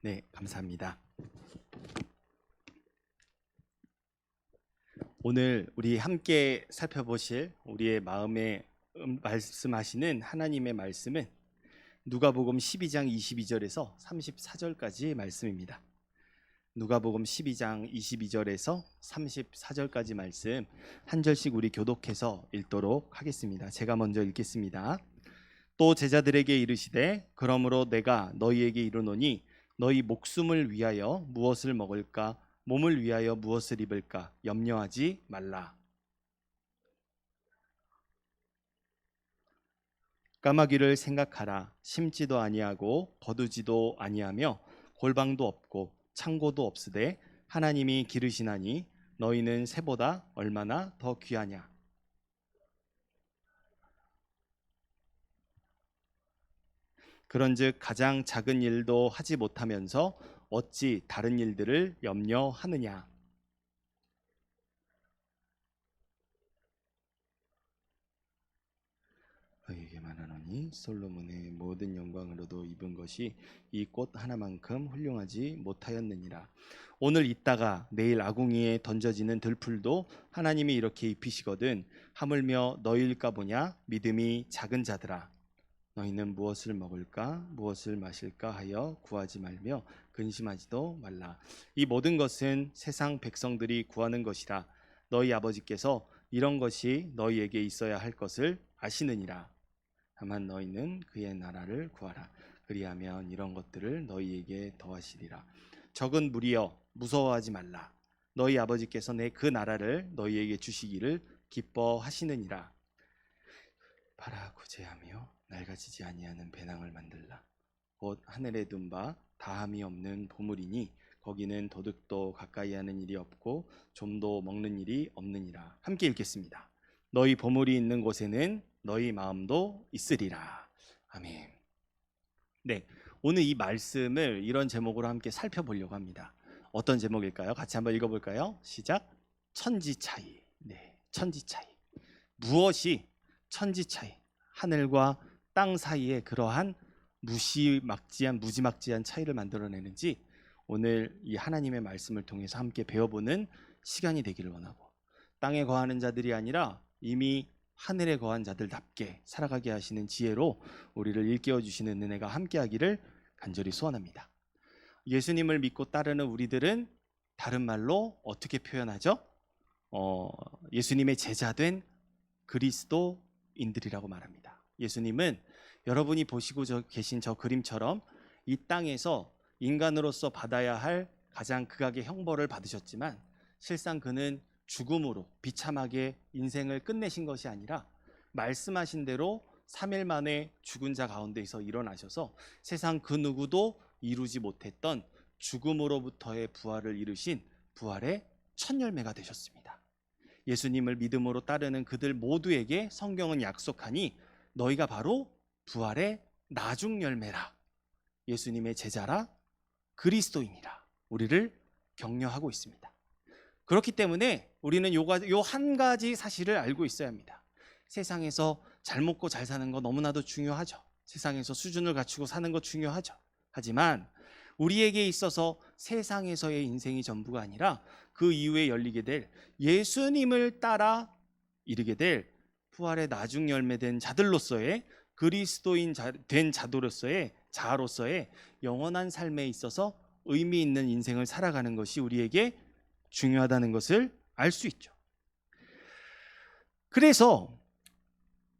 네, 감사합니다. 오늘 우리 함께 살펴보실 우리의 마음에 말씀하시는 하나님의 말씀은 누가복음 12장 22절에서 34절까지의 말씀입니다. 누가복음 12장 22절에서 34절까지 말씀 한 절씩 우리 교독해서 읽도록 하겠습니다. 제가 먼저 읽겠습니다. 또 제자들에게 이르시되 그러므로 내가 너희에게 이르노니 너희 목숨을 위하여 무엇을 먹을까 몸을 위하여 무엇을 입을까 염려하지 말라. 까마귀를 생각하라. 심지도 아니하고 거두지도 아니하며 골방도 없고 창고도 없으되 하나님이 기르시나니 너희는 새보다 얼마나 더 귀하냐. 그런즉 가장 작은 일도 하지 못하면서 어찌 다른 일들을 염려하느냐. 너희에게만 하노니 솔로몬의 모든 영광으로도 입은 것이 이 꽃 하나만큼 훌륭하지 못하였느니라. 오늘 있다가 내일 아궁이에 던져지는 들풀도 하나님이 이렇게 입히시거든 하물며 너희일까 보냐. 믿음이 작은 자들아, 너희는 무엇을 먹을까 무엇을 마실까 하여 구하지 말며 근심하지도 말라. 이 모든 것은 세상 백성들이 구하는 것이라. 너희 아버지께서 이런 것이 너희에게 있어야 할 것을 아시느니라. 다만 너희는 그의 나라를 구하라. 그리하면 이런 것들을 너희에게 더하시리라. 적은 무리여 무서워하지 말라. 너희 아버지께서 내 그 나라를 너희에게 주시기를 기뻐하시느니라. 파라 구제하며 낡아지지 아니하는 배낭을 만들라. 곧 하늘에 둔 바 다함이 없는 보물이니 거기는 도둑도 가까이 하는 일이 없고 좀도 먹는 일이 없느니라. 함께 읽겠습니다. 너희 보물이 있는 곳에는 너희 마음도 있으리라. 아멘. 네, 오늘 이 말씀을 이런 제목으로 함께 살펴보려고 합니다. 어떤 제목일까요? 같이 한번 읽어볼까요? 시작. 천지 차이. 네, 천지 차이. 무엇이 천지 차이? 하늘과 땅 사이에 그러한 무지막지한 차이를 만들어내는지 오늘 이 하나님의 말씀을 통해서 함께 배워보는 시간이 되기를 원하고, 땅에 거하는 자들이 아니라 이미 하늘에 거한 자들답게 살아가게 하시는 지혜로 우리를 일깨워 주시는 은혜가 함께하기를 간절히 소원합니다. 예수님을 믿고 따르는 우리들은 다른 말로 어떻게 표현하죠? 예수님의 제자된 그리스도인들이라고 말합니다. 예수님은 여러분이 보시고 계신 저 그림처럼 이 땅에서 인간으로서 받아야 할 가장 극악의 형벌을 받으셨지만 실상 그는 죽음으로 비참하게 인생을 끝내신 것이 아니라 말씀하신 대로 3일 만에 죽은 자 가운데서 일어나셔서 세상 그 누구도 이루지 못했던 죽음으로부터의 부활을 이루신 부활의 첫 열매가 되셨습니다. 예수님을 믿음으로 따르는 그들 모두에게 성경은 약속하니 너희가 바로 부활의 나중 열매라. 예수님의 제자라. 그리스도인이라. 우리를 격려하고 있습니다. 그렇기 때문에 우리는 요 한 가지 사실을 알고 있어야 합니다. 세상에서 잘 먹고 잘 사는 거 너무나도 중요하죠. 세상에서 수준을 갖추고 사는 거 중요하죠. 하지만 우리에게 있어서 세상에서의 인생이 전부가 아니라 그 이후에 열리게 될 예수님을 따라 이르게 될 부활의 나중 열매된 자들로서의 그리스도인 된 자로서의 영원한 삶에 있어서 의미 있는 인생을 살아가는 것이 우리에게 중요하다는 것을 알 수 있죠. 그래서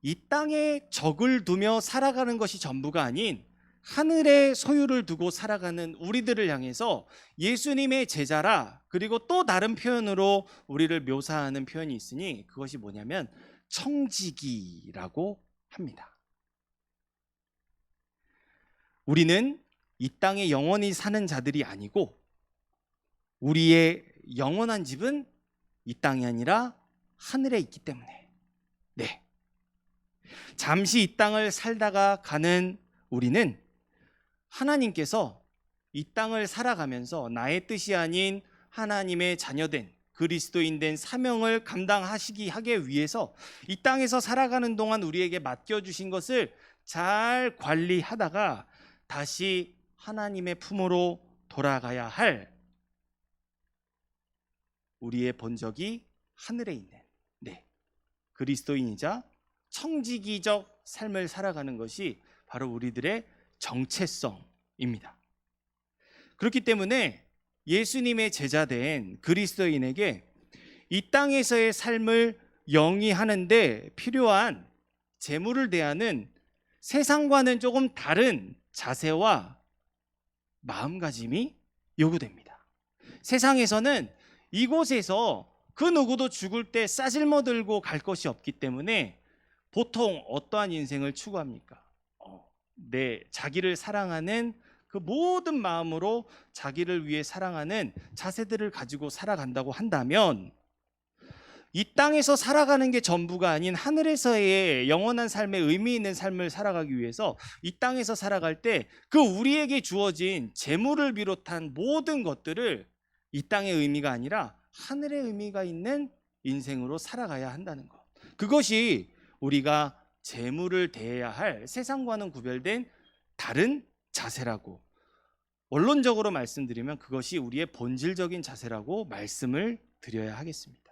이 땅에 적을 두며 살아가는 것이 전부가 아닌 하늘의 소유를 두고 살아가는 우리들을 향해서 예수님의 제자라, 그리고 또 다른 표현으로 우리를 묘사하는 표현이 있으니 그것이 뭐냐면 청지기라고 합니다. 우리는 이 땅에 영원히 사는 자들이 아니고 우리의 영원한 집은 이 땅이 아니라 하늘에 있기 때문에, 네, 잠시 이 땅을 살다가 가는 우리는 하나님께서 이 땅을 살아가면서 나의 뜻이 아닌 하나님의 자녀된 그리스도인 된 사명을 하기 위해서 이 땅에서 살아가는 동안 우리에게 맡겨주신 것을 잘 관리하다가 다시 하나님의 품으로 돌아가야 할 우리의 본적이 하늘에 있는 그리스도인이자 청지기적 삶을 살아가는 것이 바로 우리들의 정체성입니다. 그렇기 때문에 예수님의 제자된 그리스도인에게 이 땅에서의 삶을 영위하는데 필요한 재물을 대하는 세상과는 조금 다른 자세와 마음가짐이 요구됩니다. 세상에서는 이곳에서 그 누구도 죽을 때 싸질머 들고 갈 것이 없기 때문에 보통 어떠한 인생을 추구합니까? 자기를 사랑하는 그 모든 마음으로 자기를 위해 사랑하는 자세들을 가지고 살아간다고 한다면 이 땅에서 살아가는 게 전부가 아닌 하늘에서의 영원한 삶에 의미 있는 삶을 살아가기 위해서 이 땅에서 살아갈 때 그 우리에게 주어진 재물을 비롯한 모든 것들을 이 땅의 의미가 아니라 하늘의 의미가 있는 인생으로 살아가야 한다는 것. 그것이 우리가 재물을 대해야 할 세상과는 구별된 다른 자세라고, 원론적으로 말씀드리면 그것이 우리의 본질적인 자세라고 말씀을 드려야 하겠습니다.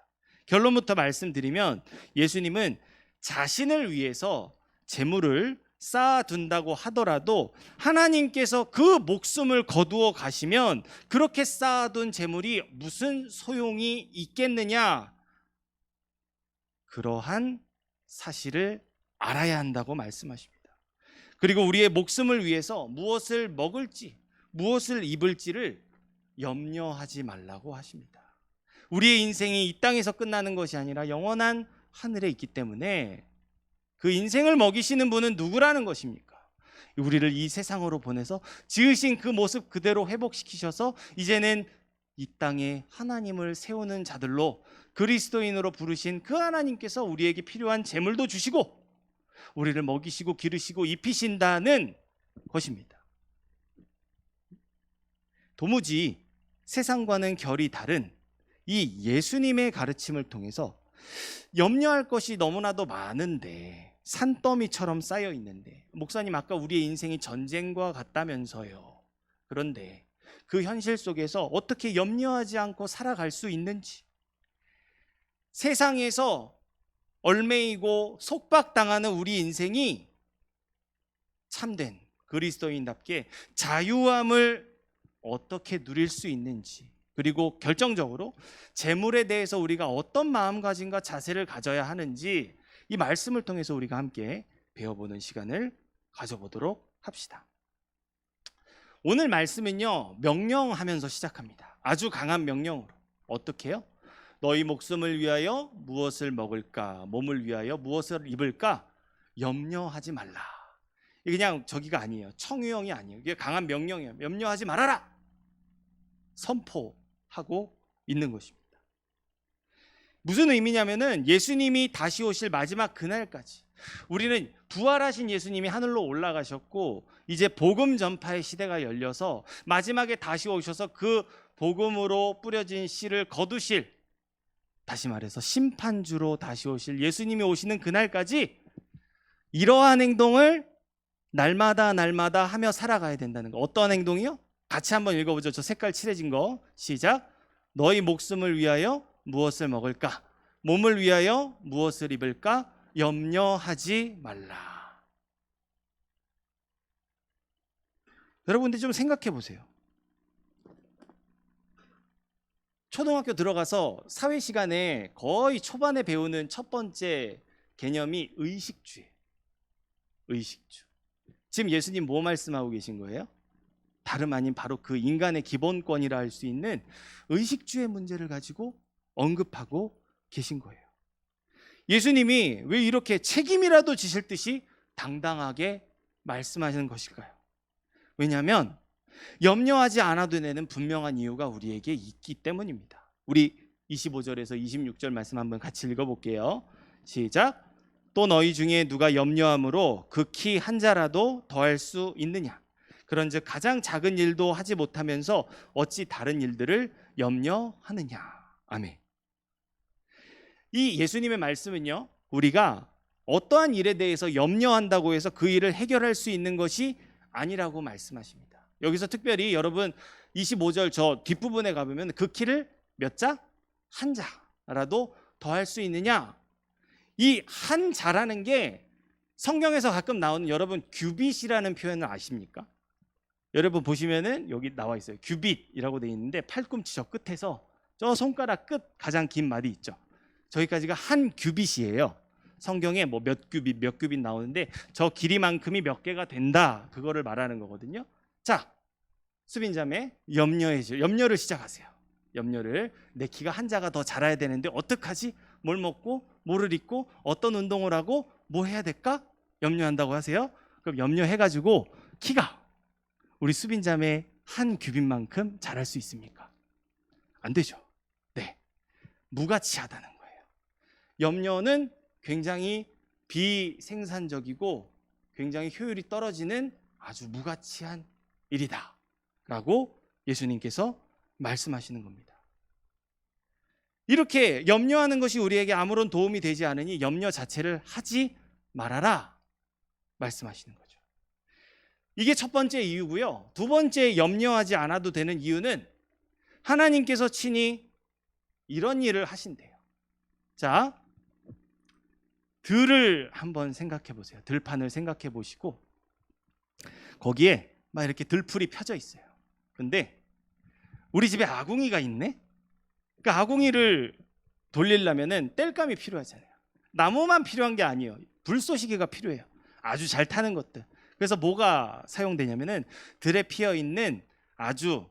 결론부터 말씀드리면 예수님은 자신을 위해서 재물을 쌓아둔다고 하더라도 하나님께서 그 목숨을 거두어 가시면 그렇게 쌓아둔 재물이 무슨 소용이 있겠느냐, 그러한 사실을 알아야 한다고 말씀하십니다. 그리고 우리의 목숨을 위해서 무엇을 먹을지 무엇을 입을지를 염려하지 말라고 하십니다. 우리의 인생이 이 땅에서 끝나는 것이 아니라 영원한 하늘에 있기 때문에 그 인생을 먹이시는 분은 누구라는 것입니까? 우리를 이 세상으로 보내서 지으신 그 모습 그대로 회복시키셔서 이제는 이 땅에 하나님을 세우는 자들로 그리스도인으로 부르신 그 하나님께서 우리에게 필요한 재물도 주시고 우리를 먹이시고 기르시고 입히신다는 것입니다. 도무지 세상과는 결이 다른 이 예수님의 가르침을 통해서 염려할 것이 너무나도 많은데, 산더미처럼 쌓여 있는데, 목사님 아까 우리의 인생이 전쟁과 같다면서요. 그런데 그 현실 속에서 어떻게 염려하지 않고 살아갈 수 있는지, 세상에서 얼매이고 속박당하는 우리 인생이 참된 그리스도인답게 자유함을 어떻게 누릴 수 있는지, 그리고 결정적으로 재물에 대해서 우리가 어떤 마음가짐과 자세를 가져야 하는지 이 말씀을 통해서 우리가 함께 배워보는 시간을 가져보도록 합시다. 오늘 말씀은요, 명령하면서 시작합니다. 아주 강한 명령으로. 어떻게 해요? 너희 목숨을 위하여 무엇을 먹을까, 몸을 위하여 무엇을 입을까 염려하지 말라. 이게 그냥 저기가 아니에요. 청유형이 아니에요. 이게 강한 명령이에요. 염려하지 말아라. 선포하고 있는 것입니다. 무슨 의미냐면은 예수님이 다시 오실 마지막 그날까지 우리는 부활하신 예수님이 하늘로 올라가셨고 이제 복음 전파의 시대가 열려서 마지막에 다시 오셔서 그 복음으로 뿌려진 씨를 거두실, 다시 말해서 심판주로 다시 오실 예수님이 오시는 그날까지 이러한 행동을 날마다 날마다 하며 살아가야 된다는 거. 어떠한 행동이요? 같이 한번 읽어보죠. 저 색깔 칠해진 거. 시작. 너희 목숨을 위하여 무엇을 먹을까? 몸을 위하여 무엇을 입을까? 염려하지 말라. 여러분들 좀 생각해 보세요. 초등학교 들어가서 사회 시간에 거의 초반에 배우는 첫 번째 개념이 의식주예요. 의식주. 지금 예수님 뭐 말씀하고 계신 거예요? 다름 아닌 바로 그 인간의 기본권이라 할 수 있는 의식주의 문제를 가지고 언급하고 계신 거예요. 예수님이 왜 이렇게 책임이라도 지실 듯이 당당하게 말씀하시는 것일까요? 왜냐하면 염려하지 않아도 되는 분명한 이유가 우리에게 있기 때문입니다. 우리 25절에서 26절 말씀 한번 같이 읽어볼게요. 시작. 또 너희 중에 누가 염려함으로 극히 한 자라도 더할 수 있느냐? 그런즉 가장 작은 일도 하지 못하면서 어찌 다른 일들을 염려하느냐? 아멘. 이 예수님의 말씀은요, 우리가 어떠한 일에 대해서 염려한다고 해서 그 일을 해결할 수 있는 것이 아니라고 말씀하십니다. 여기서 특별히 여러분 25절 저 뒷부분에 가보면 그 키를 몇 자? 한 자라도 더할 수 있느냐? 이 한 자라는 게 성경에서 가끔 나오는 여러분 규빗이라는 표현을 아십니까? 여러분 보시면은 여기 나와 있어요. 규빗이라고 돼 있는데 팔꿈치 저 끝에서 저 손가락 끝 가장 긴 말이 있죠. 저기까지가 한 규빗이에요. 성경에 뭐 몇 규빗 나오는데 저 길이만큼이 몇 개가 된다. 그거를 말하는 거거든요. 자, 수빈자매 염려를 시작하세요. 염려를 내 키가 한 자가 더 자라야 되는데 어떡하지? 뭘 먹고 뭐를 입고 어떤 운동을 하고 뭐 해야 될까? 염려한다고 하세요. 그럼 염려해가지고 키가 우리 수빈자매 한 규빗만큼 자랄 수 있습니까? 안 되죠. 네, 무가치하다는 거예요. 염려는 굉장히 비생산적이고 굉장히 효율이 떨어지는 아주 무가치한 일이다 라고 예수님께서 말씀하시는 겁니다. 이렇게 염려하는 것이 우리에게 아무런 도움이 되지 않으니 염려 자체를 하지 말아라 말씀하시는 거죠. 이게 첫 번째 이유고요. 두 번째 염려하지 않아도 되는 이유는 하나님께서 친히 이런 일을 하신대요. 자, 들을 한번 생각해 보세요. 들판을 생각해 보시고 거기에 막 이렇게 들풀이 펴져 있어요. 근데 우리 집에 아궁이가 있네? 그러니까 아궁이를 돌리려면은 땔감이 필요하잖아요. 나무만 필요한 게 아니에요. 불쏘시개가 필요해요. 아주 잘 타는 것들. 그래서 뭐가 사용되냐면은 들에 피어 있는 아주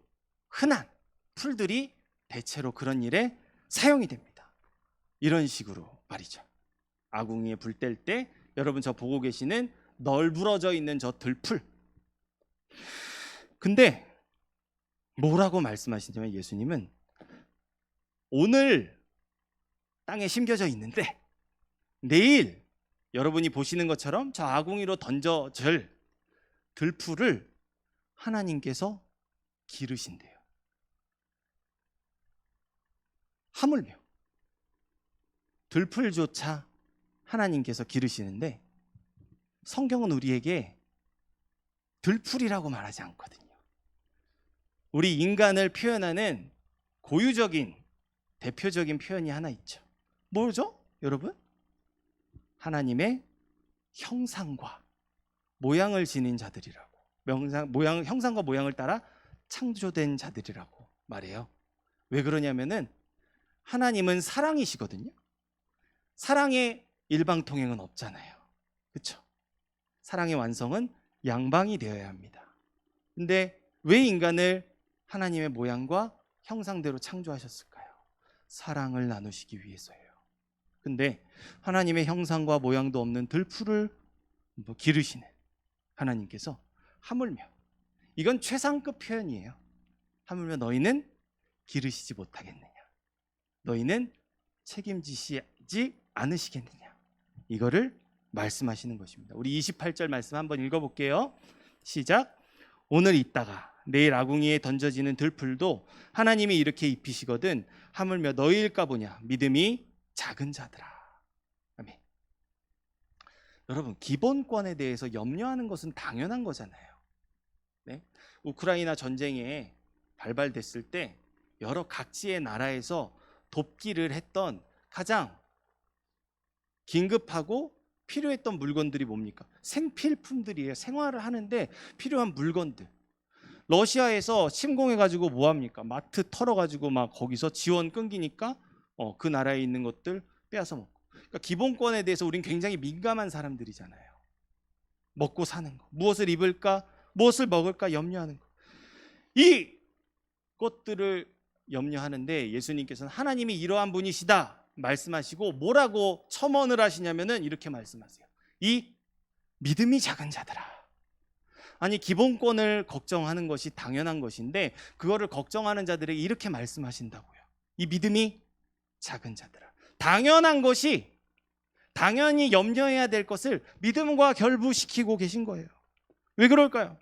흔한 풀들이 대체로 그런 일에 사용이 됩니다. 이런 식으로 말이죠. 아궁이에 불 뗄 때 여러분 저 보고 계시는 널브러져 있는 저 들풀. 근데 뭐라고 말씀하시냐면 예수님은 오늘 땅에 심겨져 있는데 내일 여러분이 보시는 것처럼 저 아궁이로 던져질 들풀을 하나님께서 기르신대요. 하물며 들풀조차 하나님께서 기르시는데 성경은 우리에게 들풀이라고 말하지 않거든요. 우리 인간을 표현하는 고유적인 대표적인 표현이 하나 있죠. 뭐죠? 여러분? 하나님의 형상과 모양을 지닌 자들이라고. 형상과 모양을 따라 창조된 자들이라고 말해요. 왜 그러냐면은 하나님은 사랑이시거든요. 사랑의 일방통행은 없잖아요. 그렇죠? 사랑의 완성은 양방이 되어야 합니다. 근데 왜 인간을 하나님의 모양과 형상대로 창조하셨을까요? 사랑을 나누시기 위해서예요. 근데 하나님의 형상과 모양도 없는 들풀을 기르시는 하나님께서 하물며, 이건 최상급 표현이에요. 하물며 너희는 기르시지 못하겠느냐? 너희는 책임지시지 않으시겠느냐? 이거를 말씀하시는 것입니다. 우리 28절 말씀 한번 읽어볼게요. 시작. 오늘 있다가 내일 아궁이에 던져지는 들풀도 하나님이 이렇게 입히시거든 하물며 너희일까 보냐? 믿음이 작은 자들아. 아멘. 여러분, 기본권에 대해서 염려하는 것은 당연한 거잖아요. 네? 우크라이나 전쟁에 발발됐을 때 여러 각지의 나라에서 돕기를 했던 가장 긴급하고 필요했던 물건들이 뭡니까? 생필품들이에요. 생활을 하는데 필요한 물건들. 러시아에서 침공해가지고 뭐합니까? 마트 털어가지고 막 거기서 지원 끊기니까 그 나라에 있는 것들 빼앗아 먹고. 그러니까 기본권에 대해서 우린 굉장히 민감한 사람들이잖아요. 먹고 사는 거, 무엇을 입을까, 무엇을 먹을까 염려하는 거. 이 것들을 염려하는데 예수님께서는 하나님이 이러한 분이시다 말씀하시고 뭐라고 첨언을 하시냐면은 이렇게 말씀하세요. 이 믿음이 작은 자들아. 아니, 기본권을 걱정하는 것이 당연한 것인데 그거를 걱정하는 자들에게 이렇게 말씀하신다고요. 이 믿음이 작은 자들아. 당연한 것이, 당연히 염려해야 될 것을 믿음과 결부시키고 계신 거예요. 왜 그럴까요?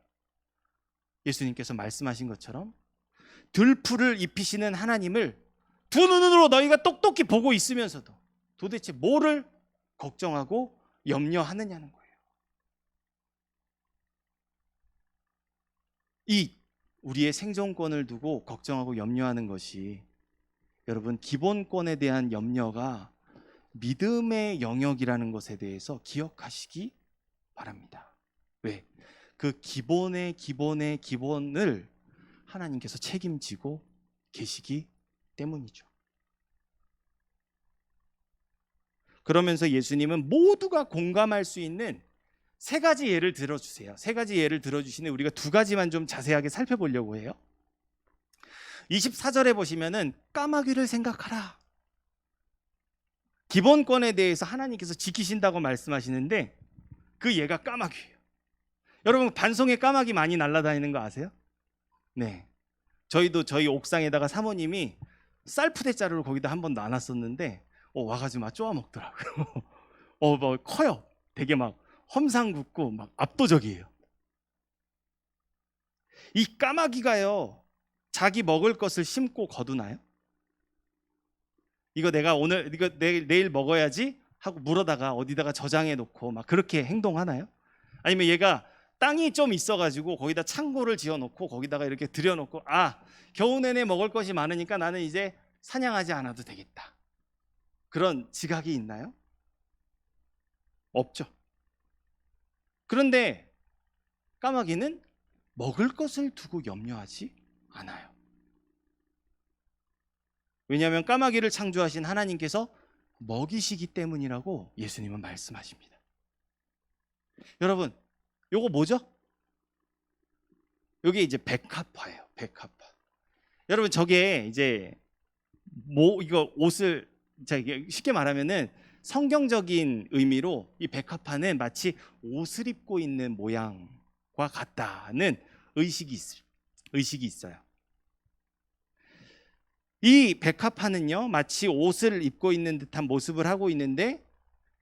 예수님께서 말씀하신 것처럼 들풀을 입히시는 하나님을 두 눈으로 너희가 똑똑히 보고 있으면서도 도대체 뭐를 걱정하고 염려하느냐는 거예요. 이 우리의 생존권을 두고 걱정하고 염려하는 것이, 여러분, 기본권에 대한 염려가 믿음의 영역이라는 것에 대해서 기억하시기 바랍니다. 왜? 그 기본의 기본을 하나님께서 책임지고 계시기 때문이죠. 그러면서 예수님은 모두가 공감할 수 있는 세 가지 예를 들어주세요. 세 가지 예를 들어주시는데 우리가 두 가지만 좀 자세하게 살펴보려고 해요. 24절에 보시면은 까마귀를 생각하라. 기본권에 대해서 하나님께서 지키신다고 말씀하시는데 그 예가 까마귀예요. 여러분, 반송에 까마귀 많이 날아다니는 거 아세요? 네. 저희도 저희 옥상에다가 사모님이 쌀푸대자루를 거기다 한번 놔놨었는데 와가지고 막 쪼아 먹더라고요. 뭐 커요. 되게 막 험상궂고 막 압도적이에요. 이 까마귀가요, 자기 먹을 것을 심고 거두나요? 이거 내가 오늘, 이거 내일 먹어야지 하고 물어다가 어디다가 저장해 놓고 막 그렇게 행동하나요? 아니면 얘가 땅이 좀 있어가지고 거기다 창고를 지어놓고 거기다가 이렇게 들여놓고, 겨우 내내 먹을 것이 많으니까 나는 이제 사냥하지 않아도 되겠다, 그런 지각이 있나요? 없죠. 그런데 까마귀는 먹을 것을 두고 염려하지 않아요. 왜냐하면 까마귀를 창조하신 하나님께서 먹이시기 때문이라고 예수님은 말씀하십니다. 여러분, 요거 뭐죠? 요게 이제 백합화예요. 백합화. 여러분, 저게 이제 이거 옷을, 쉽게 말하면은 성경적인 의미로 이 백합화는 마치 옷을 입고 있는 모양과 같다는 의식이 있어요. 이 백합화는요, 마치 옷을 입고 있는 듯한 모습을 하고 있는데,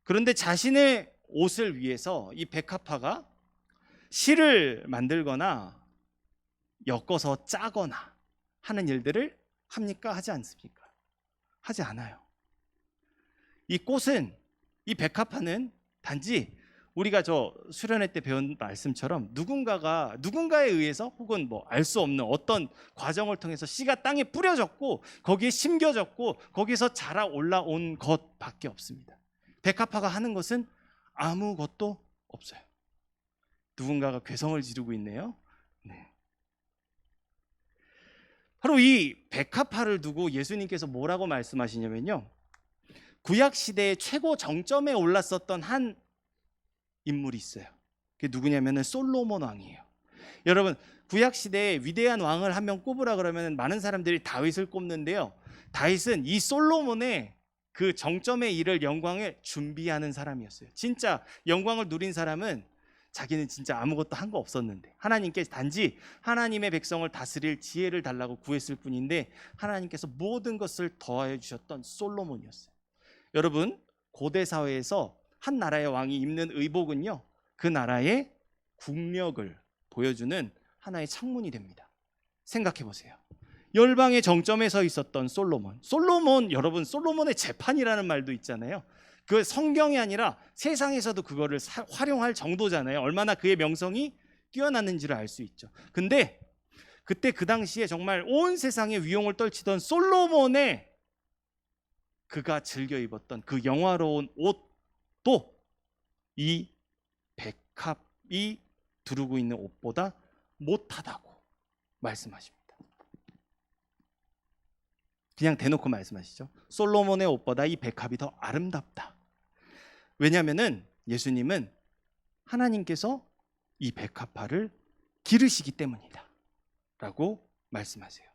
그런데 자신의 옷을 위해서 이 백합화가 실을 만들거나 엮어서 짜거나 하는 일들을 합니까? 하지 않습니까? 하지 않아요. 이 꽃은, 이 백합화는 단지 우리가 저 수련회 때 배운 말씀처럼 누군가에 의해서 혹은 뭐 알 수 없는 어떤 과정을 통해서 씨가 땅에 뿌려졌고 거기에 심겨졌고 거기서 자라 올라온 것밖에 없습니다. 백합화가 하는 것은 아무것도 없어요. 누군가가 괴성을 지르고 있네요. 네. 바로 이 백합화를 두고 예수님께서 뭐라고 말씀하시냐면요, 구약 시대의 최고 정점에 올랐었던 한 인물이 있어요. 그게 누구냐면은 솔로몬 왕이에요. 여러분, 구약 시대에 위대한 왕을 한 명 꼽으라 그러면 많은 사람들이 다윗을 꼽는데요, 다윗은 이 솔로몬의 그 정점에 이를 영광을 준비하는 사람이었어요. 진짜 영광을 누린 사람은 자기는 진짜 아무것도 한 거 없었는데 하나님께 단지 하나님의 백성을 다스릴 지혜를 달라고 구했을 뿐인데 하나님께서 모든 것을 더하여 주셨던 솔로몬이었어요. 여러분, 고대 사회에서 한 나라의 왕이 입는 의복은요, 그 나라의 국력을 보여주는 하나의 창문이 됩니다. 생각해 보세요. 열방의 정점에 서 있었던 솔로몬, 여러분, 솔로몬의 재판이라는 말도 있잖아요. 그 성경이 아니라 세상에서도 그거를 활용할 정도잖아요. 얼마나 그의 명성이 뛰어났는지를 알 수 있죠. 근데 그때 그 당시에 정말 온 세상에 위용을 떨치던 솔로몬의 그가 즐겨 입었던 그 영화로운 옷도 이 백합이 두르고 있는 옷보다 못하다고 말씀하십니다. 그냥 대놓고 말씀하시죠. 솔로몬의 옷보다 이 백합이 더 아름답다. 왜냐하면은 예수님은 하나님께서 이 백합화를 기르시기 때문이다 라고 말씀하세요.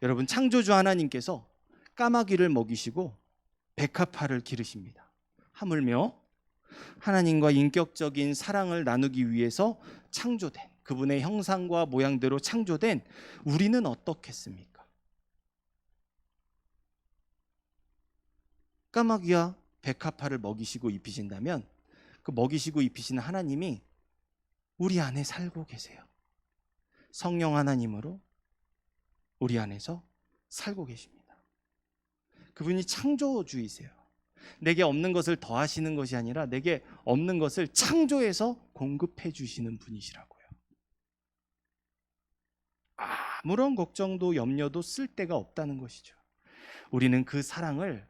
여러분, 창조주 하나님께서 까마귀를 먹이시고 백합화를 기르십니다. 하물며 하나님과 인격적인 사랑을 나누기 위해서 창조된, 그분의 형상과 모양대로 창조된 우리는 어떻겠습니까? 까마귀와 백합화를 먹이시고 입히신다면 그 먹이시고 입히시는 하나님이 우리 안에 살고 계세요. 성령 하나님으로 우리 안에서 살고 계십니다. 그분이 창조주이세요. 내게 없는 것을 더하시는 것이 아니라 내게 없는 것을 창조해서 공급해 주시는 분이시라고요. 아무런 걱정도 염려도 쓸 데가 없다는 것이죠. 우리는 그 사랑을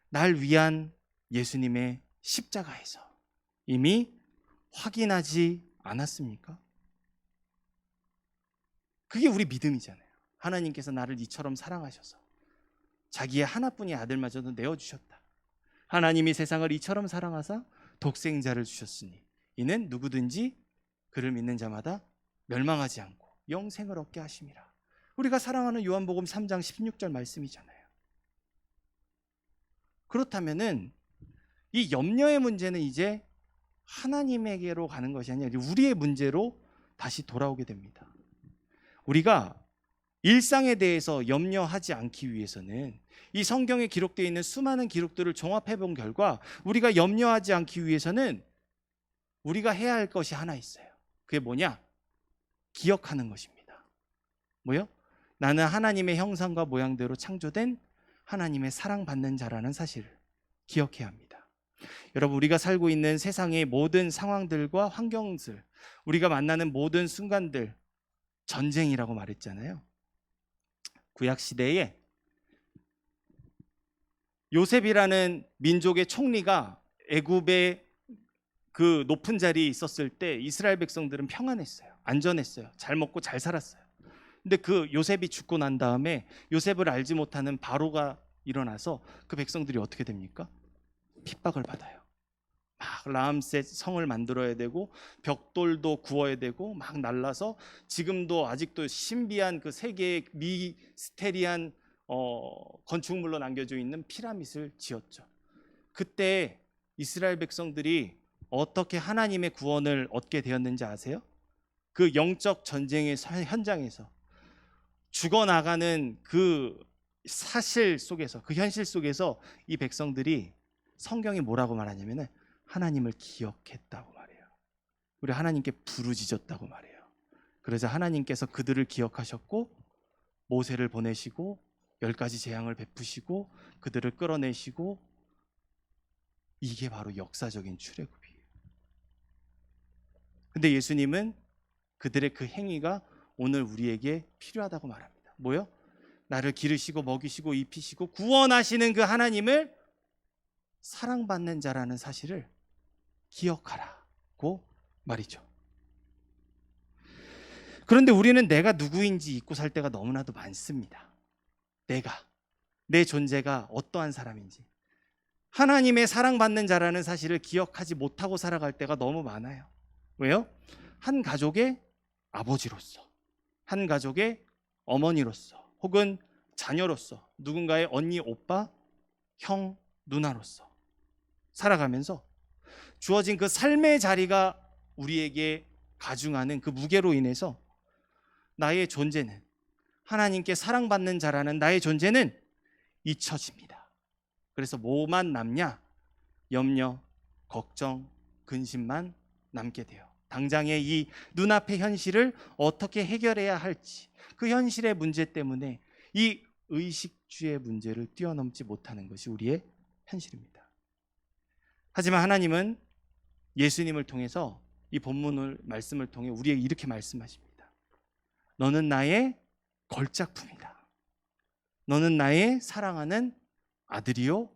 날 위한 예수님의 십자가에서 이미 확인하지 않았습니까? 그게 우리 믿음이잖아요. 하나님께서 나를 이처럼 사랑하셔서 자기의 하나뿐인 아들마저도 내어주셨다. 하나님이 세상을 이처럼 사랑하사 독생자를 주셨으니 이는 누구든지 그를 믿는 자마다 멸망하지 않고 영생을 얻게 하심이라. 우리가 사랑하는 요한복음 3장 16절 말씀이잖아요. 그렇다면은 이 염려의 문제는 이제 하나님에게로 가는 것이 아니라 우리의 문제로 다시 돌아오게 됩니다. 우리가 일상에 대해서 염려하지 않기 위해서는 이 성경에 기록되어 있는 수많은 기록들을 종합해 본 결과 우리가 염려하지 않기 위해서는 우리가 해야 할 것이 하나 있어요. 그게 뭐냐? 기억하는 것입니다. 뭐요? 나는 하나님의 형상과 모양대로 창조된 하나님의 사랑받는 자라는 사실을 기억해야 합니다. 여러분, 우리가 살고 있는 세상의 모든 상황들과 환경들, 우리가 만나는 모든 순간들, 전쟁이라고 말했잖아요. 구약시대에 요셉이라는 민족의 총리가 애굽의 그 높은 자리에 있었을 때 이스라엘 백성들은 평안했어요. 안전했어요. 잘 먹고 잘 살았어요. 근데 그 요셉이 죽고 난 다음에 요셉을 알지 못하는 바로가 일어나서 그 백성들이 어떻게 됩니까? 핍박을 받아요. 막 라암셋 성을 만들어야 되고 벽돌도 구워야 되고 막 날라서 지금도 아직도 신비한 그 세계의 미스테리한 건축물로 남겨져 있는 피라밋을 지었죠. 그때 이스라엘 백성들이 어떻게 하나님의 구원을 얻게 되었는지 아세요? 그 영적 전쟁의 현장에서 죽어나가는 그 사실 속에서, 그 현실 속에서 이 백성들이 성경이 뭐라고 말하냐면은 하나님을 기억했다고 말해요. 우리 하나님께 부르짖었다고 말해요. 그래서 하나님께서 그들을 기억하셨고 모세를 보내시고 10가지 재앙을 베푸시고 그들을 끌어내시고, 이게 바로 역사적인 출애굽이에요. 근데 예수님은 그들의 그 행위가 오늘 우리에게 필요하다고 말합니다. 뭐요? 나를 기르시고 먹이시고 입히시고 구원하시는 그 하나님을 사랑받는 자라는 사실을 기억하라고 말이죠. 그런데 우리는 내가 누구인지 잊고 살 때가 너무나도 많습니다. 내 존재가 어떠한 사람인지, 하나님의 사랑받는 자라는 사실을 기억하지 못하고 살아갈 때가 너무 많아요. 왜요? 한 가족의 아버지로서, 한 가족의 어머니로서, 혹은 자녀로서, 누군가의 언니, 오빠, 형, 누나로서 살아가면서 주어진 그 삶의 자리가 우리에게 가중하는 그 무게로 인해서 나의 존재는, 하나님께 사랑받는 자라는 나의 존재는 잊혀집니다. 그래서 뭐만 남냐? 염려, 걱정, 근심만 남게 돼요. 당장의 이 눈앞의 현실을 어떻게 해결해야 할지, 그 현실의 문제 때문에 이 의식주의 문제를 뛰어넘지 못하는 것이 우리의 현실입니다. 하지만 하나님은 예수님을 통해서 이 본문을 말씀을 통해 우리에게 이렇게 말씀하십니다. 너는 나의 걸작품이다. 너는 나의 사랑하는 아들이요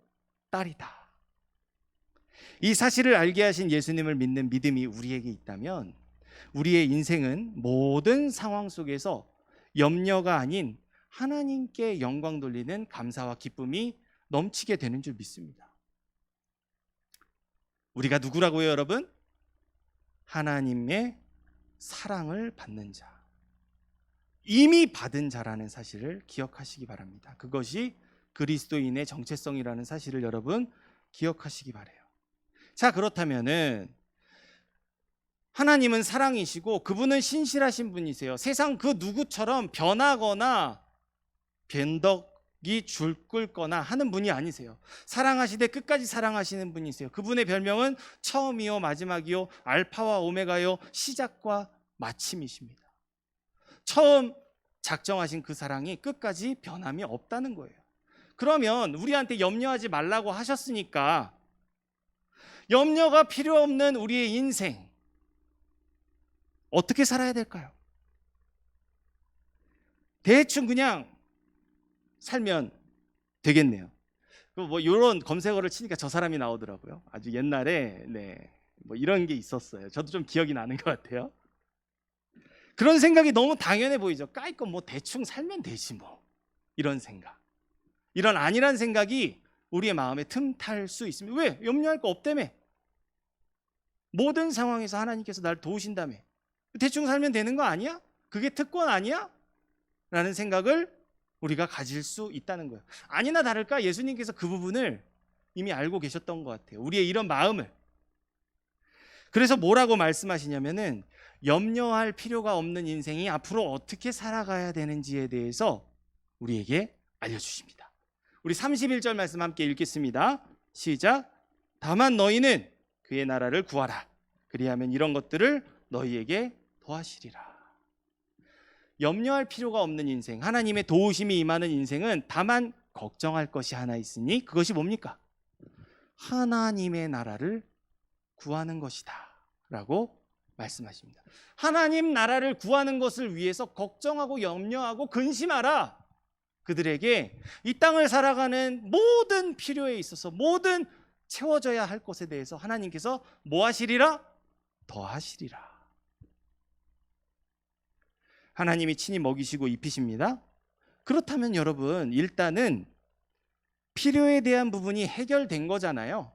딸이다. 이 사실을 알게 하신 예수님을 믿는 믿음이 우리에게 있다면 우리의 인생은 모든 상황 속에서 염려가 아닌 하나님께 영광 돌리는 감사와 기쁨이 넘치게 되는 줄 믿습니다. 우리가 누구라고요, 여러분? 하나님의 사랑을 받는 자, 이미 받은 자라는 사실을 기억하시기 바랍니다. 그것이 그리스도인의 정체성이라는 사실을 여러분 기억하시기 바라요. 자, 그렇다면은 하나님은 사랑이시고 그분은 신실하신 분이세요. 세상 그 누구처럼 변하거나 변덕이 줄 끓거나 하는 분이 아니세요. 사랑하시되 끝까지 사랑하시는 분이세요. 그분의 별명은 처음이요 마지막이요 알파와 오메가요 시작과 마침이십니다. 처음 작정하신 그 사랑이 끝까지 변함이 없다는 거예요. 그러면 우리한테 염려하지 말라고 하셨으니까 염려가 필요 없는 우리의 인생 어떻게 살아야 될까요? 대충 그냥 살면 되겠네요. 뭐 이런 검색어를 치니까 저 사람이 나오더라고요. 아주 옛날에 뭐 이런 게 있었어요. 저도 좀 기억이 나는 것 같아요. 그런 생각이 너무 당연해 보이죠. 까이거 뭐 대충 살면 되지 뭐. 이런 생각. 이런 아니란 생각이 우리의 마음에 틈탈 수 있습니다. 왜? 염려할 거 없다며. 모든 상황에서 하나님께서 날 도우신다며. 대충 살면 되는 거 아니야? 그게 특권 아니야? 라는 생각을 우리가 가질 수 있다는 거예요. 아니나 다를까 예수님께서 그 부분을 이미 알고 계셨던 것 같아요. 우리의 이런 마음을. 그래서 뭐라고 말씀하시냐면은 염려할 필요가 없는 인생이 앞으로 어떻게 살아가야 되는지에 대해서 우리에게 알려주십니다. 우리 31절 말씀 함께 읽겠습니다. 시작. 다만 너희는 그의 나라를 구하라. 그리하면 이런 것들을 너희에게 더하시리라. 염려할 필요가 없는 인생, 하나님의 도우심이 임하는 인생은 다만 걱정할 것이 하나 있으니 그것이 뭡니까? 하나님의 나라를 구하는 것이다 라고 말씀하십니다. 하나님 나라를 구하는 것을 위해서 걱정하고 염려하고 근심하라. 그들에게 이 땅을 살아가는 모든 필요에 있어서 모든 채워져야 할 것에 대해서 하나님께서 뭐 하시리라? 더하시리라. 하나님이 친히 먹이시고 입히십니다. 그렇다면 여러분, 일단은 필요에 대한 부분이 해결된 거잖아요.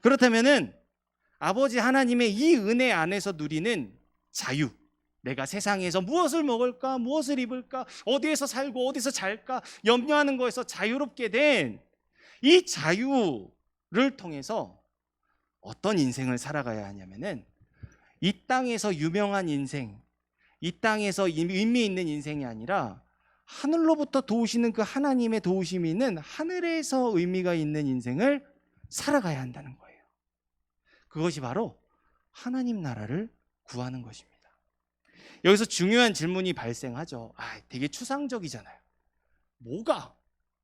그렇다면은 아버지 하나님의 이 은혜 안에서 누리는 자유, 내가 세상에서 무엇을 먹을까, 무엇을 입을까, 어디에서 살고 어디서 잘까 염려하는 거에서 자유롭게 된 이 자유를 통해서 어떤 인생을 살아가야 하냐면은 이 땅에서 유명한 인생, 이 땅에서 의미 있는 인생이 아니라 하늘로부터 도우시는 그 하나님의 도우심이 있는 하늘에서 의미가 있는 인생을 살아가야 한다는 거예요. 그것이 바로 하나님 나라를 구하는 것입니다. 여기서 중요한 질문이 발생하죠. 되게 추상적이잖아요. 뭐가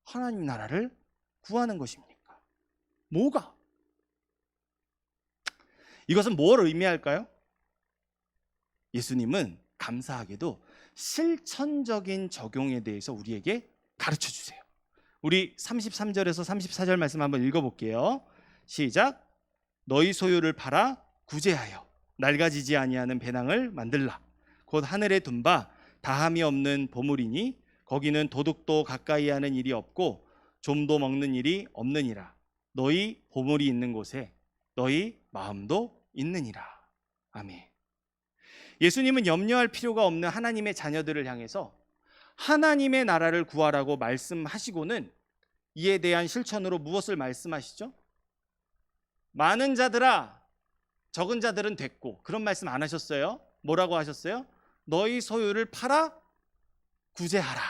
하나님 나라를 구하는 것입니까? 뭐가? 이것은 뭘 의미할까요? 예수님은 감사하게도 실천적인 적용에 대해서 우리에게 가르쳐 주세요. 우리 33절에서 34절 말씀 한번 읽어볼게요. 시작. 너희 소유를 팔아 구제하여 낡아지지 아니하는 배낭을 만들라. 곧 하늘에 둔 바 다함이 없는 보물이니 거기는 도둑도 가까이 하는 일이 없고 좀도 먹는 일이 없느니라. 너희 보물이 있는 곳에 너희 마음도 있느니라. 아멘. 예수님은 염려할 필요가 없는 하나님의 자녀들을 향해서 하나님의 나라를 구하라고 말씀하시고는 이에 대한 실천으로 무엇을 말씀하시죠? 많은 자들아 적은 자들은 됐고, 그런 말씀 안 하셨어요? 뭐라고 하셨어요? 너희 소유를 팔아 구제하라.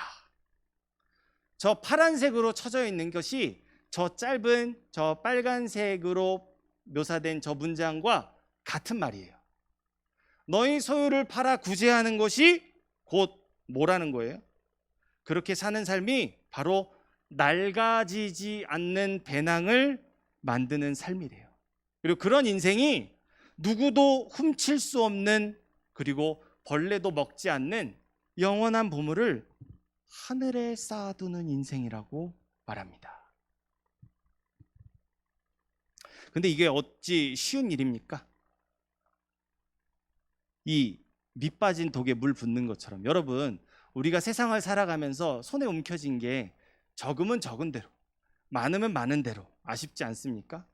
저 파란색으로 쳐져 있는 것이 저 짧은 저 빨간색으로 묘사된 저 문장과 같은 말이에요. 너희 소유를 팔아 구제하는 것이 곧 뭐라는 거예요? 그렇게 사는 삶이 바로 낡아지지 않는 배낭을 만드는 삶이래요. 그리고 그런 인생이 누구도 훔칠 수 없는, 그리고 벌레도 먹지 않는 영원한 보물을 하늘에 쌓아두는 인생이라고 말합니다. 근데 이게 어찌 쉬운 일입니까? 이 밑 빠진 독에 물 붓는 것처럼 여러분, 우리가 세상을 살아가면서 손에 움켜쥔 게 적으면 적은 대로, 많으면 많은 대로 아쉽지 않습니까?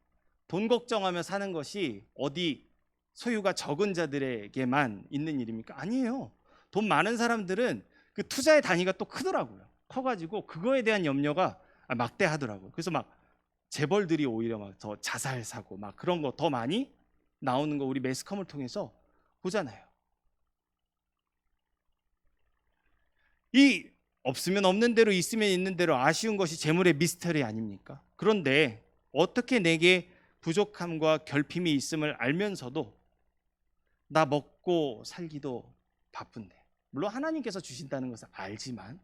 돈 걱정하며 사는 것이 어디 소유가 적은 자들에게만 있는 일입니까? 아니에요. 돈 많은 사람들은 그 투자의 단위가 또 크더라고요. 커가지고 그거에 대한 염려가 막대하더라고요. 그래서 막 재벌들이 오히려 막 더 자살 사고 막 그런 거 더 많이 나오는 거 우리 매스컴을 통해서 보잖아요. 이 없으면 없는 대로 있으면 있는 대로 아쉬운 것이 재물의 미스터리 아닙니까? 그런데 어떻게 내게 부족함과 결핍이 있음을 알면서도 나 먹고 살기도 바쁜데, 물론 하나님께서 주신다는 것을 알지만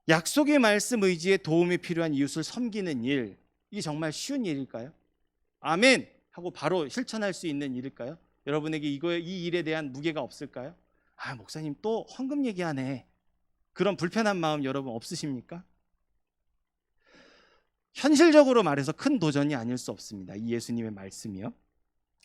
약속의 말씀 의지에 도움이 필요한 이웃을 섬기는 일, 이게 정말 쉬운 일일까요? 아멘 하고 바로 실천할 수 있는 일일까요? 여러분에게 이 일에 대한 무게가 없을까요? 아, 목사님 또 헌금 얘기하네. 그런 불편한 마음 여러분 없으십니까? 현실적으로 말해서 큰 도전이 아닐 수 없습니다. 이 예수님의 말씀이요.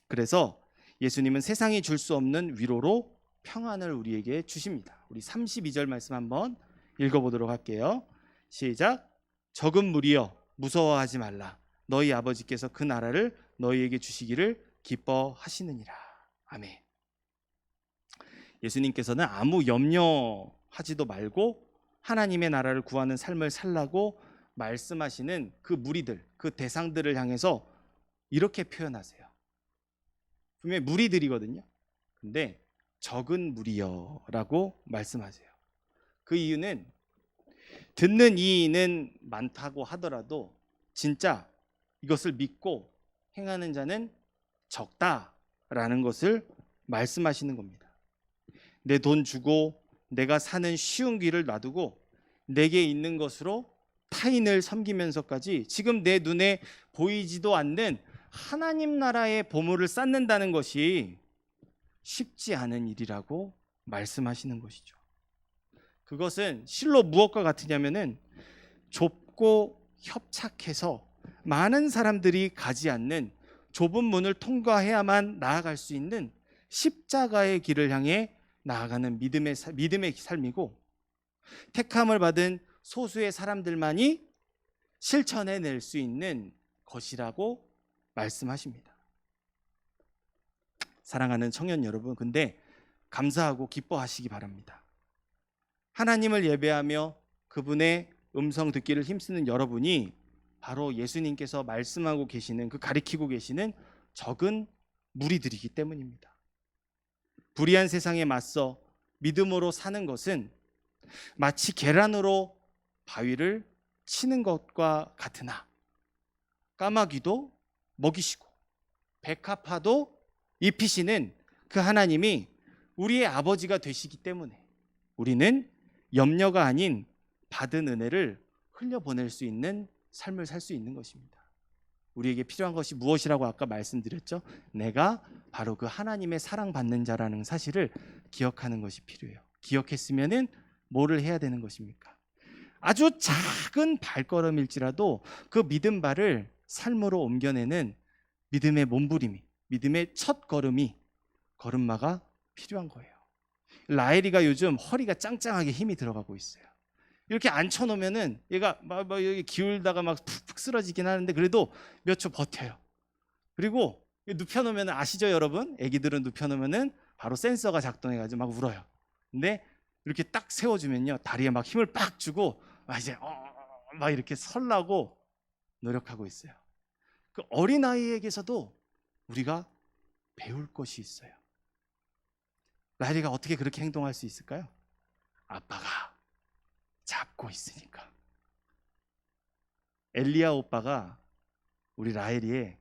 그래서 예수님은 세상이 줄 수 없는 위로로 평안을 우리에게 주십니다. 우리 32절 말씀 한번 읽어보도록 할게요. 시작. 적은 무리여 무서워하지 말라. 너희 아버지께서 그 나라를 너희에게 주시기를 기뻐하시느니라. 아멘. 예수님께서는 아무 염려하지도 말고 하나님의 나라를 구하는 삶을 살라고 말씀하시는 그 무리들, 그 대상들을 향해서 이렇게 표현하세요. 분명히 무리들이거든요. 근데 적은 무리여라고 말씀하세요. 그 이유는 듣는 이는 많다고 하더라도 진짜 이것을 믿고 행하는 자는 적다라는 것을 말씀하시는 겁니다. 내 돈 주고 내가 사는 쉬운 길을 놔두고 내게 있는 것으로 타인을 섬기면서까지 지금 내 눈에 보이지도 않는 하나님 나라의 보물을 쌓는다는 것이 쉽지 않은 일이라고 말씀하시는 것이죠. 그것은 실로 무엇과 같으냐면은 좁고 협착해서 많은 사람들이 가지 않는 좁은 문을 통과해야만 나아갈 수 있는 십자가의 길을 향해 나아가는 믿음의 삶이고, 택함을 받은 소수의 사람들만이 실천해낼 수 있는 것이라고 말씀하십니다. 사랑하는 청년 여러분, 근데 감사하고 기뻐하시기 바랍니다. 하나님을 예배하며 그분의 음성 듣기를 힘쓰는 여러분이 바로 예수님께서 말씀하고 계시는, 그 가리키고 계시는 적은 무리들이기 때문입니다. 불의한 세상에 맞서 믿음으로 사는 것은 마치 계란으로 바위를 치는 것과 같으나 까마귀도 먹이시고 백합화도 입히시는 그 하나님이 우리의 아버지가 되시기 때문에 우리는 염려가 아닌 받은 은혜를 흘려보낼 수 있는 삶을 살 수 있는 것입니다. 우리에게 필요한 것이 무엇이라고 아까 말씀드렸죠? 내가 바로 그 하나님의 사랑받는 자라는 사실을 기억하는 것이 필요해요. 기억했으면은 뭐를 해야 되는 것입니까? 아주 작은 발걸음일지라도 그 믿음 발을 삶으로 옮겨내는 믿음의 몸부림이, 믿음의 첫 걸음마가 필요한 거예요. 라헬이가 요즘 허리가 짱짱하게 힘이 들어가고 있어요. 이렇게 앉혀놓으면은 얘가 막 여기 기울다가 막 푹푹 쓰러지긴 하는데 그래도 몇 초 버텨요. 그리고 눕혀놓으면, 아시죠 여러분? 애기들은 눕혀놓으면은 바로 센서가 작동해가지고 막 울어요. 근데 이렇게 딱 세워주면요, 다리에 막 힘을 빡 주고 막 이제 막 이렇게 설라고 노력하고 있어요. 그 어린 아이에게서도 우리가 배울 것이 있어요. 라헬이가 어떻게 그렇게 행동할 수 있을까요? 아빠가 잡고 있으니까. 엘리야 오빠가 우리 라헬이의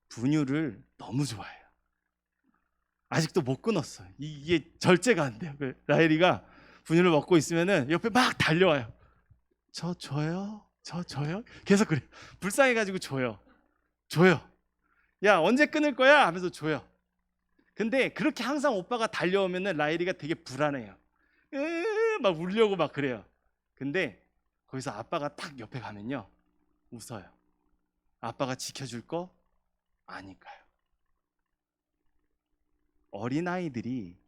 분유를 너무 좋아해요. 아직도 못 끊었어요. 이게 절제가 안 돼요. 라헬이가 분유를 먹고 있으면은 옆에 막 달려와요. 저 줘요? 저 줘요? 계속 그래요. 불쌍해가지고 줘요. 야, 언제 끊을 거야? 하면서 줘요. 근데 그렇게 항상 오빠가 달려오면은 라헬이가 되게 불안해요. 막 울려고 막 그래요. 근데 거기서 아빠가 딱 옆에 가면요, 웃어요. 아빠가 지켜줄 거 아니까요. 어린아이들이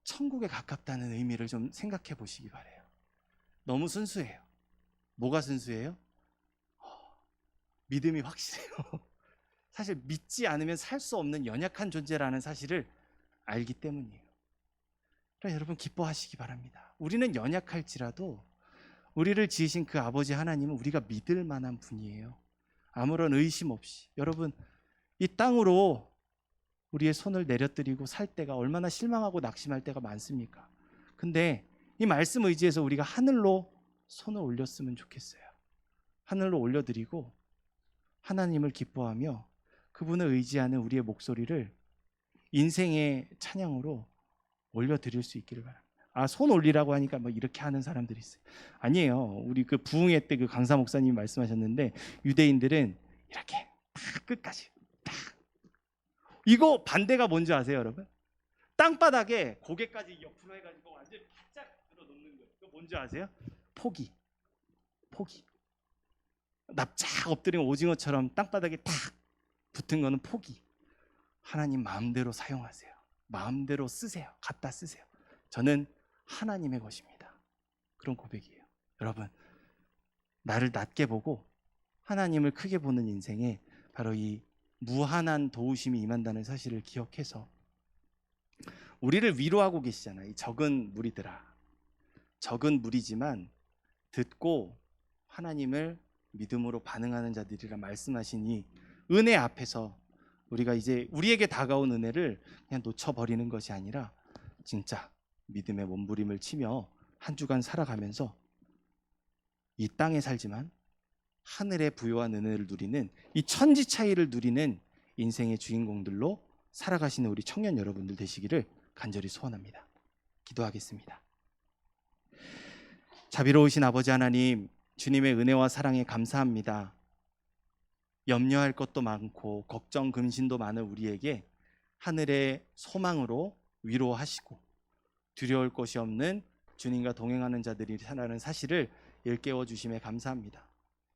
천국에 가깝다는 의미를 좀 생각해 보시기 바래요. 너무 순수해요. 뭐가 순수해요? 믿음이 확실해요. 사실 믿지 않으면 살 수 없는 연약한 존재라는 사실을 알기 때문이에요. 그러니까 여러분 기뻐하시기 바랍니다. 우리는 연약할지라도 우리를 지으신 그 아버지 하나님은 우리가 믿을 만한 분이에요. 아무런 의심 없이. 여러분, 이 땅으로 우리의 손을 내려드리고 살 때가 얼마나 실망하고 낙심할 때가 많습니까? 근데 이 말씀 의지해서 우리가 하늘로 손을 올렸으면 좋겠어요. 하늘로 올려드리고 하나님을 기뻐하며 그분을 의지하는 우리의 목소리를 인생의 찬양으로 올려드릴 수 있기를 바랍니다. 손 올리라고 하니까 뭐 이렇게 하는 사람들이 있어요. 아니에요. 우리 그 부흥회 때 그 강사 목사님이 말씀하셨는데 유대인들은 이렇게 딱 끝까지 딱. 이거 반대가 뭔지 아세요, 여러분? 땅바닥에 고개까지 옆으로 해가지고 완전 바짝 들어놓는 거예요. 그거 뭔지 아세요? 포기. 납작 엎드린 오징어처럼 땅바닥에 탁 붙은 거는 포기. 하나님 마음대로 사용하세요. 마음대로 쓰세요. 갖다 쓰세요. 저는 하나님의 것입니다. 그런 고백이에요. 여러분, 나를 낮게 보고 하나님을 크게 보는 인생에 바로 이 무한한 도우심이 임한다는 사실을 기억해서 우리를 위로하고 계시잖아요. 이 적은 무리들아. 적은 무리지만 듣고 하나님을 믿음으로 반응하는 자들이라 말씀하시니 은혜 앞에서 우리가 이제 우리에게 다가온 은혜를 그냥 놓쳐버리는 것이 아니라 진짜 믿음의 몸부림을 치며 한 주간 살아가면서 이 땅에 살지만 하늘의 부요한 은혜를 누리는 이 천지 차이를 누리는 인생의 주인공들로 살아가시는 우리 청년 여러분들 되시기를 간절히 소원합니다. 기도하겠습니다. 자비로우신 아버지 하나님, 주님의 은혜와 사랑에 감사합니다. 염려할 것도 많고 걱정 근심도 많은 우리에게 하늘의 소망으로 위로하시고 두려울 것이 없는 주님과 동행하는 자들이라는 사실을 일깨워 주심에 감사합니다.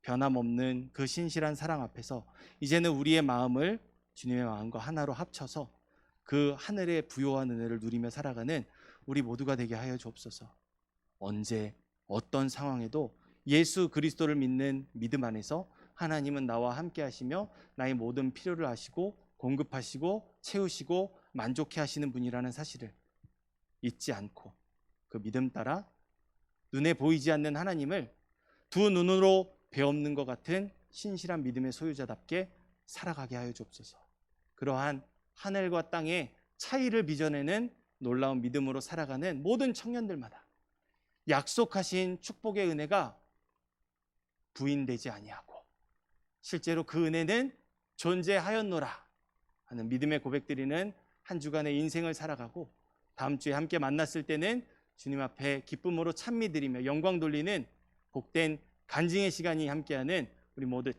변함없는 그 신실한 사랑 앞에서 이제는 우리의 마음을 주님의 마음과 하나로 합쳐서 그 하늘의 부요한 은혜를 누리며 살아가는 우리 모두가 되게 하여 주옵소서. 언제 어떤 상황에도 예수 그리스도를 믿는 믿음 안에서 하나님은 나와 함께 하시며 나의 모든 필요를 아시고 공급하시고 채우시고 만족해 하시는 분이라는 사실을 잊지 않고 그 믿음 따라 눈에 보이지 않는 하나님을 두 눈으로 배없는 것 같은 신실한 믿음의 소유자답게 살아가게 하여 주옵소서. 그러한 하늘과 땅의 차이를 빚어내는 놀라운 믿음으로 살아가는 모든 청년들마다 약속하신 축복의 은혜가 부인되지 아니하고 실제로 그 은혜는 존재하였노라 하는 믿음의 고백드리는 한 주간의 인생을 살아가고 다음 주에 함께 만났을 때는 주님 앞에 기쁨으로 찬미드리며 영광 돌리는 복된 간증의 시간이 함께하는 우리 모두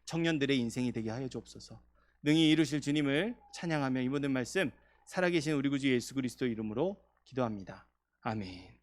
청년들의 인생이 되게 하여 주옵소서. 능히 이루실 주님을 찬양하며 이 모든 말씀 살아계신 우리 구주 예수 그리스도 이름으로 기도합니다. 아멘.